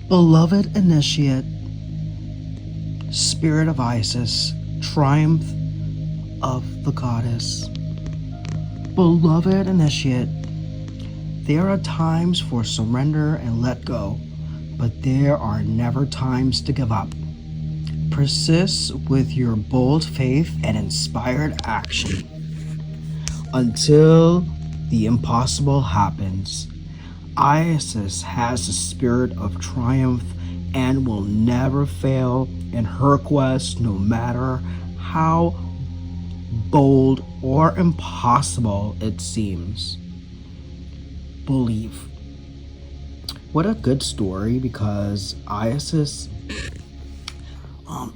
Beloved initiate, spirit of Isis, triumph of the goddess. Beloved initiate, there are times for surrender and let go, but there are never times to give up. Persist with your bold faith and inspired action until the impossible happens. Isis has a spirit of triumph and will never fail in her quest, no matter how bold or impossible it seems. Believe. What a good story, because Isis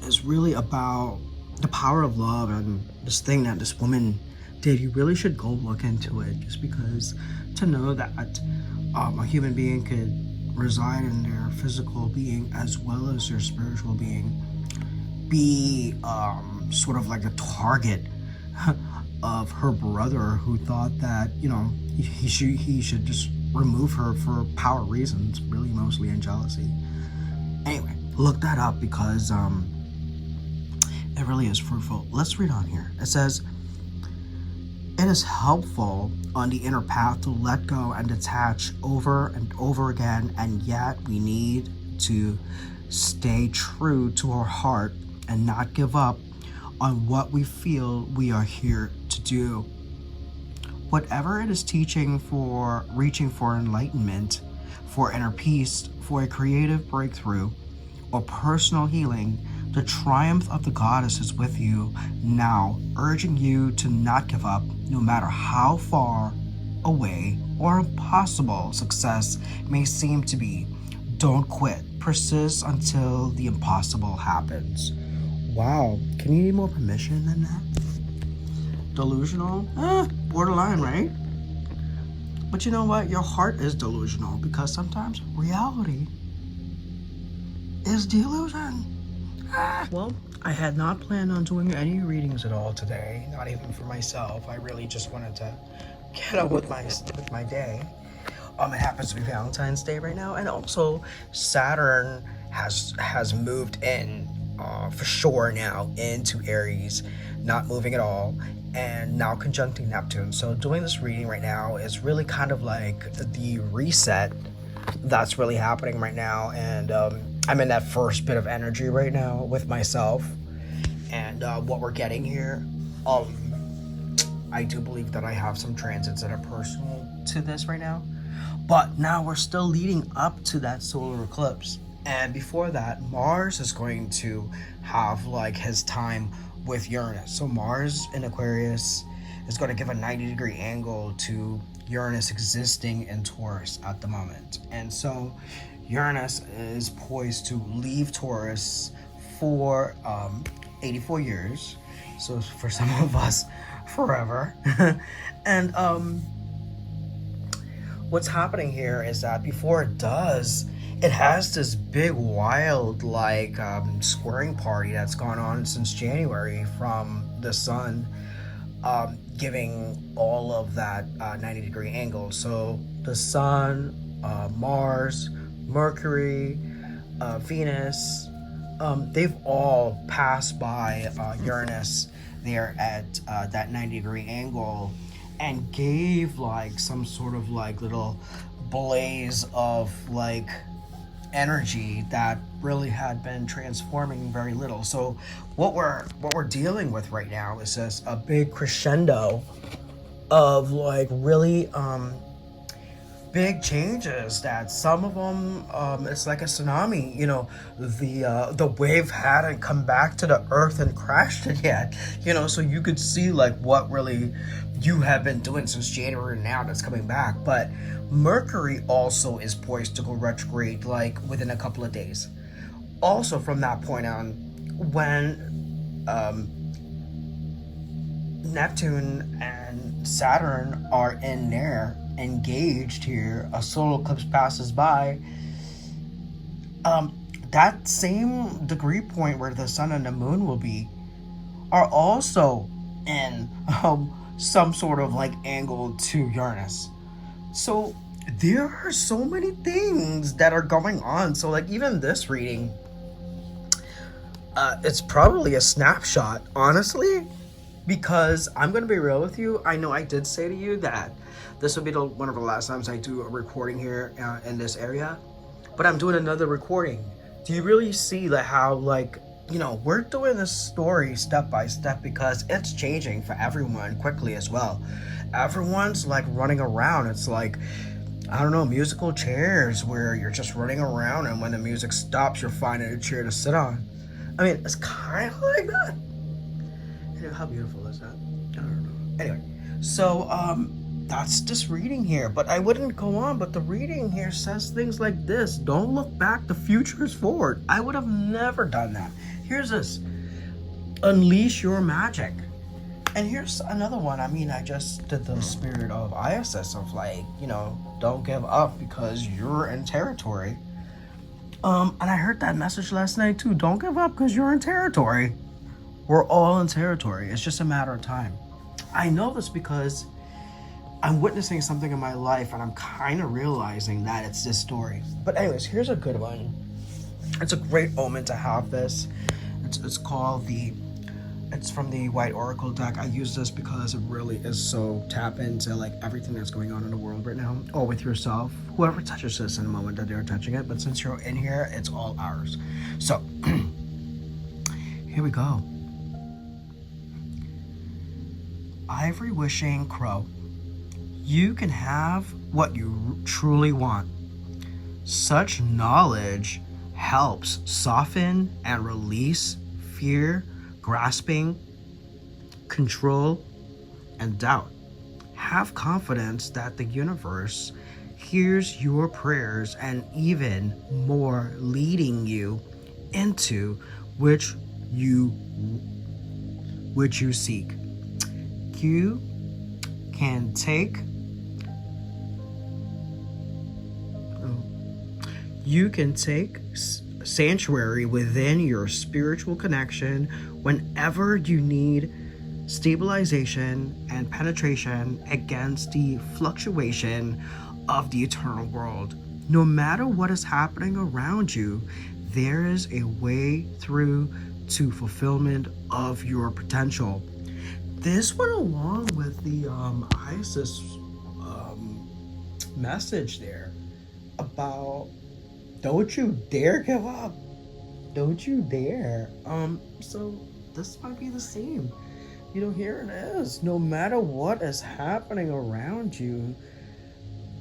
is really about the power of love, and this thing that this woman did. You really should go look into it, just because to know that a human being could reside in their physical being as well as their spiritual being, be sort of like a target of her brother, who thought that he should just remove her for power reasons, really mostly in jealousy. Anyway, look that up, because it really is fruitful. Let's read on here. It says, it is helpful on the inner path to let go and detach over and over again, and yet we need to stay true to our heart and not give up on what we feel we are here to do. Whatever it is teaching, for reaching for enlightenment, for inner peace, for a creative breakthrough, or personal healing, the triumph of the goddess is with you now, urging you to not give up, no matter how far away or impossible success may seem to be. Don't quit. Persist until the impossible happens. Wow, can you need more permission than that? Delusional? Borderline, right? But you know what? Your heart is delusional, because sometimes reality is delusion. Well, I had not planned on doing any readings at all today, not even for myself. I really just wanted to get on with my day. It happens to be Valentine's Day right now, and also Saturn has moved in for sure now into Aries, not moving at all, and now conjuncting Neptune. So doing this reading right now is really kind of like the reset that's really happening right now, and I'm in that first bit of energy right now with myself, and what we're getting here. I do believe that I have some transits that are personal to this right now, but now we're still leading up to that solar eclipse, and before that, Mars is going to have like his time with Uranus. So Mars in Aquarius is going to give a 90-degree angle to Uranus existing in Taurus at the moment, and so Uranus is poised to leave Taurus for 84 years. So for some of us, forever. And what's happening here is that before it does, it has this big wild squaring party that's gone on since January from the sun, giving all of that 90-degree angle. So the sun, Mars, Mercury, Venus, they've all passed by Uranus there at that 90-degree angle, and gave like some sort of like little blaze of like energy that really had been transforming very little. So what we're dealing with right now is just a big crescendo of like really big changes, that some of them it's like a tsunami. The wave hadn't come back to the earth and crashed it yet, so you could see like what really you have been doing since January now that's coming back. But Mercury also is poised to go retrograde like within a couple of days. Also from that point on, when Neptune and Saturn are in there engaged here, a solar eclipse passes by, that same degree point where the sun and the moon will be are also in some sort of like angle to Uranus. So there are so many things that are going on. So, like, even this reading, it's probably a snapshot, honestly, because I'm gonna be real with you. I know I did say to you that this will be one of the last times I do a recording here in this area, but I'm doing another recording. Do you really see like how, like, we're doing this story step by step because it's changing for everyone quickly as well. Everyone's like running around. It's like, I don't know, musical chairs where you're just running around, and when the music stops, you're finding a chair to sit on. I mean, it's kind of like that. How beautiful is that? I don't know. Anyway, so that's just reading here, but I wouldn't go on. But the reading here says things like this: don't look back, the future is forward. I would have never done that. Here's this: unleash your magic. And here's another one. I mean, I just did the spirit of Isis of, like, don't give up because you're in territory. And I heard that message last night too. Don't give up because you're in territory. We're all in territory. It's just a matter of time. I know this because I'm witnessing something in my life, and I'm kind of realizing that it's this story. But anyways, here's a good one. It's a great omen to have this. It's called it's from the White Oracle deck. I use this because it really is so tap into like everything that's going on in the world right now, or with yourself. Whoever touches this in a moment that they're touching it, but since you're in here, it's all ours. So here we go. Ivory wishing crow, you can have what you truly want. Such knowledge helps soften and release fear, grasping, control, and doubt. Have confidence that the universe hears your prayers, and even more, leading you into which you seek. You can take sanctuary within your spiritual connection whenever you need stabilization and penetration against the fluctuation of the eternal world. No matter what is happening around you, there is a way through to fulfillment of your potential. This went along with the Isis message there about don't you dare give up. Don't you dare. So this might be the same. Here it is. No matter what is happening around you,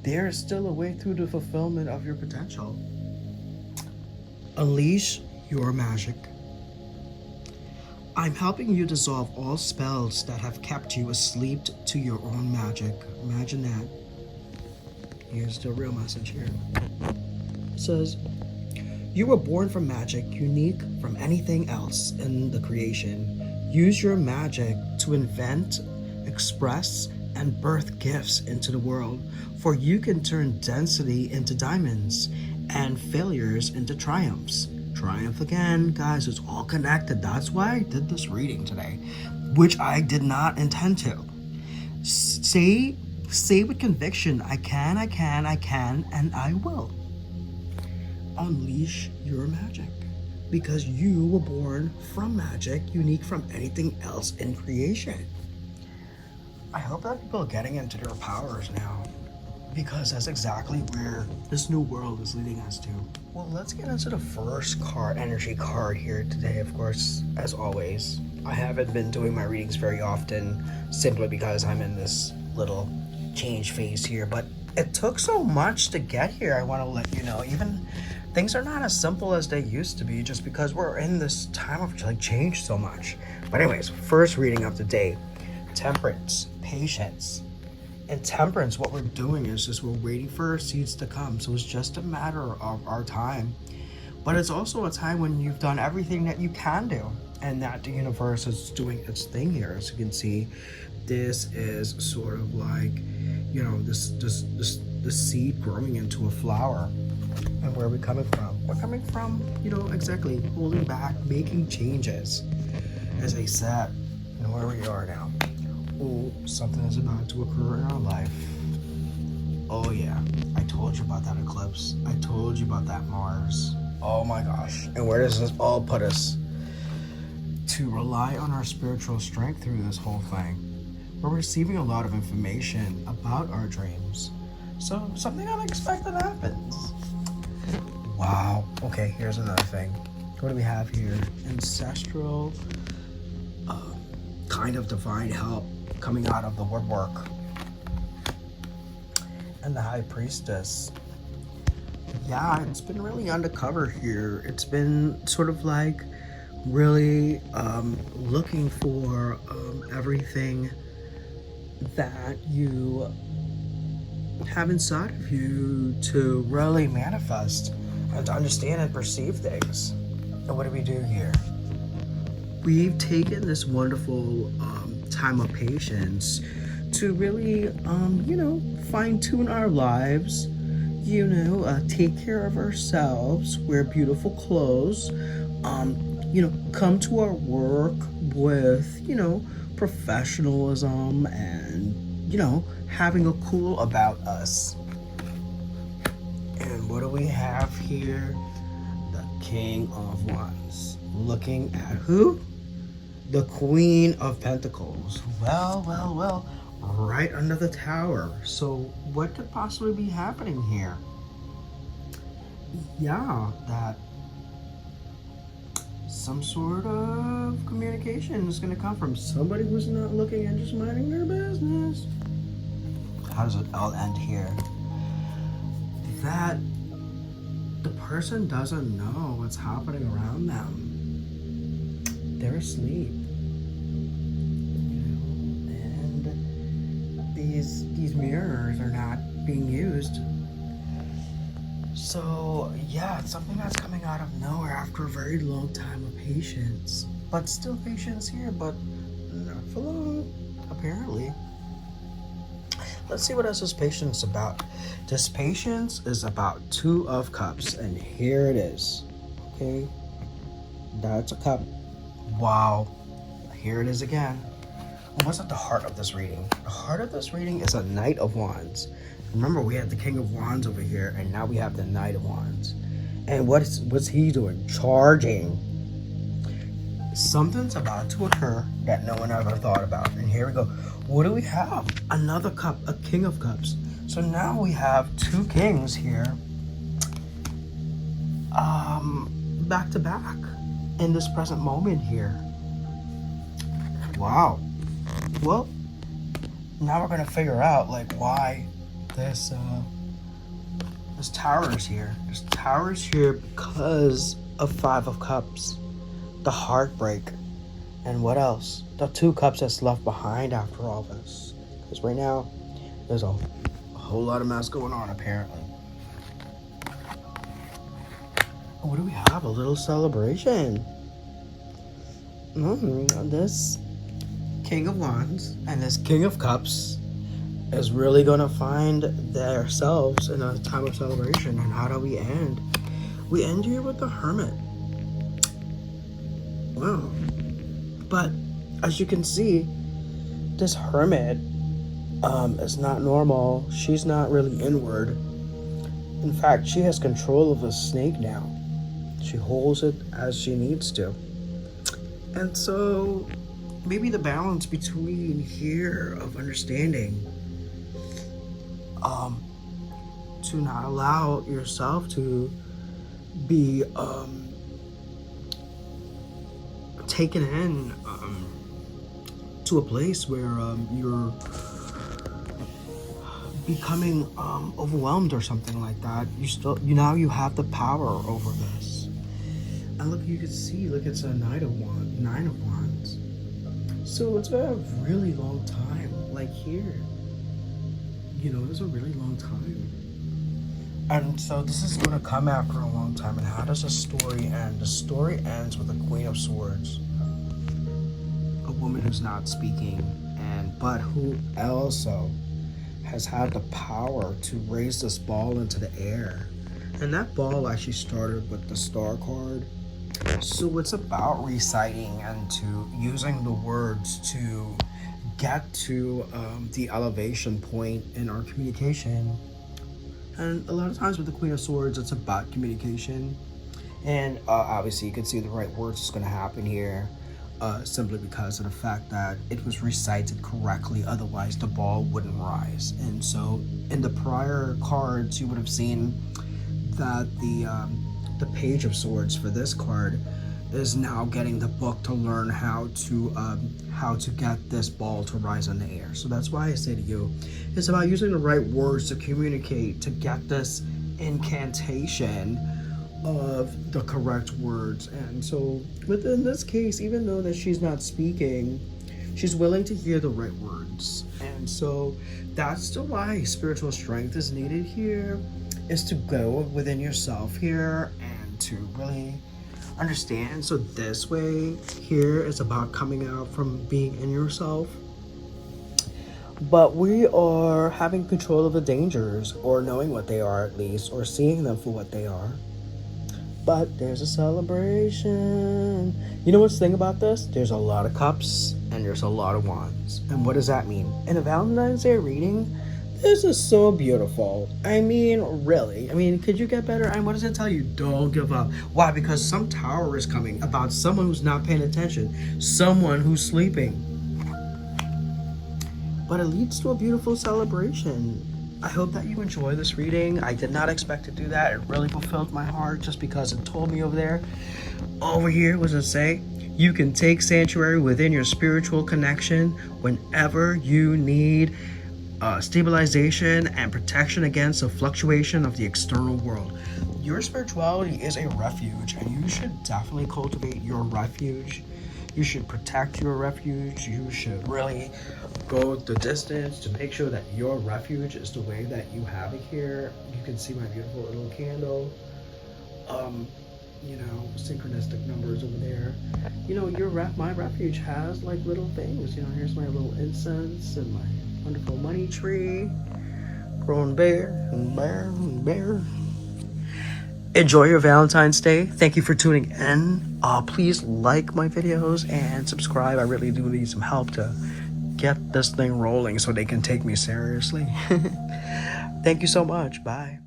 there is still a way through the fulfillment of your potential. Unleash your magic. I'm helping you dissolve all spells that have kept you asleep to your own magic. Imagine that. Here's the real message here. It says, you were born from magic, unique from anything else in the creation. Use your magic to invent, express, and birth gifts into the world, for you can turn density into diamonds and failures into triumphs. Triumph again, guys, it's all connected. That's why I did this reading today, which I did not intend to. Say with conviction, I can, and I will. Unleash your magic, because you were born from magic, unique from anything else in creation. I hope that people are getting into their powers now, because that's exactly where this new world is leading us to. Well, let's get into the first energy card here today. Of course, as always, I haven't been doing my readings very often, simply because I'm in this little change phase here, but it took so much to get here. I want to let you know, even things are not as simple as they used to be, just because we're in this time of change so much. But anyways, first reading of the day, temperance, patience. In temperance, what we're doing is just we're waiting for our seeds to come. So it's just a matter of our time. But it's also a time when you've done everything that you can do, and that the universe is doing its thing here. As you can see, this is sort of like, this seed growing into a flower. And where are we coming from? We're coming from, exactly holding back, making changes. As I said, where we are now. Oh, something is about to occur in our life. Oh yeah, I told you about that eclipse. I told you about that Mars. Oh my gosh. And where does this all put us? To rely on our spiritual strength through this whole thing. We're receiving a lot of information about our dreams. So something unexpected happens. Wow. Okay, here's another thing. What do we have here? Ancestral, kind of divine help coming out of the woodwork. And the High Priestess. Yeah, it's been really undercover here. It's been sort of like really looking for everything that you have inside of you to really manifest and to understand and perceive things. And what do we do here? We've taken this wonderful time of patience to really, fine tune our lives, take care of ourselves, wear beautiful clothes, come to our work with, professionalism and, having a cool about us. And what do we have here? The King of Wands. Looking at who? The Queen of Pentacles. Well, right under the tower. So what could possibly be happening here? Yeah, that some sort of communication is going to come from somebody who's not looking and just minding their business. How does it all end here? That the person doesn't know what's happening around them. They're asleep. And these mirrors are not being used. So, yeah, it's something that's coming out of nowhere after a very long time of patience. But still patience here, but not for long, apparently. Let's see what else this patience is about. This patience is about Two of Cups, and here it is. Okay, that's a cup. Wow, here it is again. And what's at the heart of this reading? The heart of this reading is a Knight of Wands. Remember, we had the King of Wands over here, and now we have the Knight of Wands. And what's he doing? Charging. Something's about to occur that no one ever thought about. And here we go. What do we have? Another cup, a King of Cups. So now we have two kings here, back to back in this present moment here. Wow. Well, now we're gonna figure out like why this tower is here. This tower is here because of Five of Cups, the heartbreak, and what else? The Two Cups that's left behind after all this. Because right now, there's a whole lot of mess going on apparently. What do we have? A little celebration. This King of Wands and this King of Cups is really gonna find themselves in a time of celebration. And how do we end? We end here with the Hermit. Wow. But as you can see, this Hermit is not normal. She's not really inward. In fact, she has control of a snake now. She holds it as she needs to. And so maybe the balance between here of understanding to not allow yourself to be taken in to a place where you're becoming overwhelmed or something like that. You have the power over this. And look, you can see, look, it's a Nine of Wands. So it's a really long time, like here. It's a really long time. And so this is going to come after a long time. And how does the story end? The story ends with the Queen of Swords. A woman who's not speaking, but who also has had the power to raise this ball into the air. And that ball actually started with the Star card. So it's about reciting and to using the words to get to the elevation point in our communication And a lot of times with the Queen of Swords, it's about communication. And obviously, you can see the right words is going to happen here, simply because of the fact that it was recited correctly. Otherwise, the ball wouldn't rise. And so, in the prior cards, you would have seen that the Page of Swords for this card is now getting the book to learn how to get this ball to rise in the air. So that's why I say to you, it's about using the right words to communicate, to get this incantation of the correct words. And so within this case, even though that she's not speaking, she's willing to hear the right words. And so that's the why spiritual strength is needed here, is to go within yourself here and to really understand. So this way here is about coming out from being in yourself, but we are having control of the dangers, or knowing what they are at least, or seeing them for what they are. But there's a celebration. You know what's the thing about this? There's a lot of cups and there's a lot of wands. And what does that mean? In a Valentine's Day reading, this is so beautiful. I mean, really. I mean, could you get better? And what does it tell you? Don't give up. Why? Because some tower is coming about someone who's not paying attention, someone who's sleeping. But it leads to a beautiful celebration. I hope that you enjoy this reading. I did not expect to do that. It really fulfilled my heart just because it told me over there. Over here, what does it say? You can take sanctuary within your spiritual connection whenever you need stabilization and protection against the fluctuation of the external world. Your spirituality is a refuge, and you should definitely cultivate your refuge. You should protect your refuge. You should really go the distance to make sure that your refuge is the way that you have it here. You can see my beautiful little candle. You know, synchronistic numbers over there. You know, my refuge has like little things. You know, here's my little incense and my wonderful money tree, growing bear and bear and bear. Enjoy your Valentine's Day. Thank you for tuning in. Please like my videos and subscribe. I really do need some help to get this thing rolling so they can take me seriously. Thank you so much. Bye.